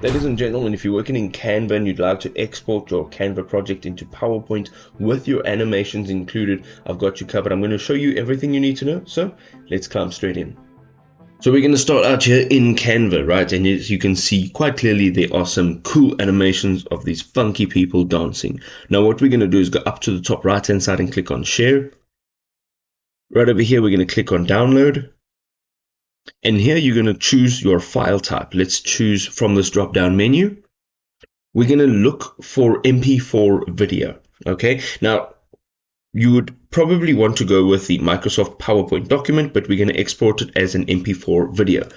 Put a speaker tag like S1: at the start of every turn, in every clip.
S1: Ladies and gentlemen, if you're working in Canva and you'd like to export your Canva project into PowerPoint with your animations included, I've got you covered. I'm going to show you everything you need to know. So let's climb straight in. So we're going to start out here in Canva, right? And as you can see quite clearly, there are some cool animations of these funky people dancing. Now what we're going to do is go up to the top right hand side and click on share. Right over here, we're going to click on download. And here you're going to choose your file type. Let's choose from this drop down menu. We're going to look for MP4 video. Okay. Now you would probably want to go with the Microsoft PowerPoint document, but we're going to export it as an MP4 video.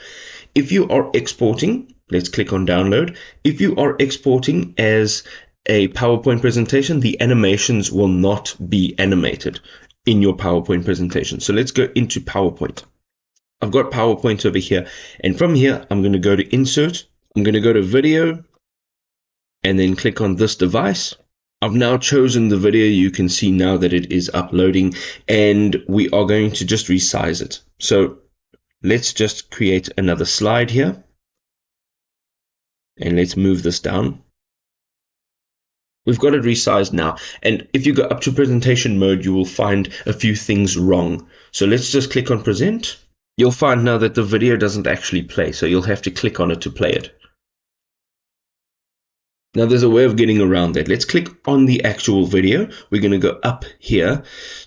S1: If you are exporting, let's click on download. If you are exporting as a PowerPoint presentation, the animations will not be animated in your PowerPoint presentation. So let's go into PowerPoint. I've got PowerPoint over here, and from here I'm going to go to insert. I'm going to go to video and then click on this device. I've now chosen the video. You can see now that it is uploading, and we are going to just resize it. So let's just create another slide here, and let's move this down. We've got it resized now, and if you go up to presentation mode, you will find a few things wrong. So let's just click on present. You'll find now that the video doesn't actually play, so you'll have to click on it to play it. Now there's a way of getting around that. Let's click on the actual video. We're going to go up here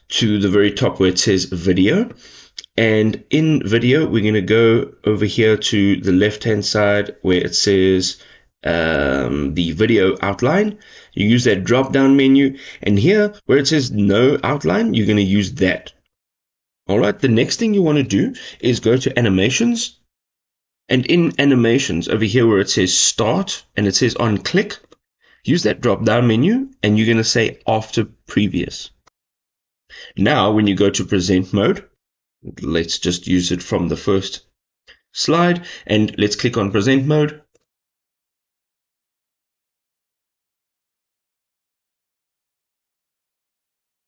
S1: to the very top where it says video. And in video, we're going to go over here to the left-hand side where it says the video outline. You use that drop-down menu. And here where it says no outline, you're going to use that. All right, the next thing you want to do is go to animations. And in animations over here where it says start and it says on click, use that drop down menu and you're going to say after previous. Now when you go to present mode, let's just use it from the first slide and let's click on present mode.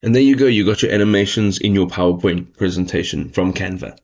S1: And there you go, you got your animations in your PowerPoint presentation from Canva.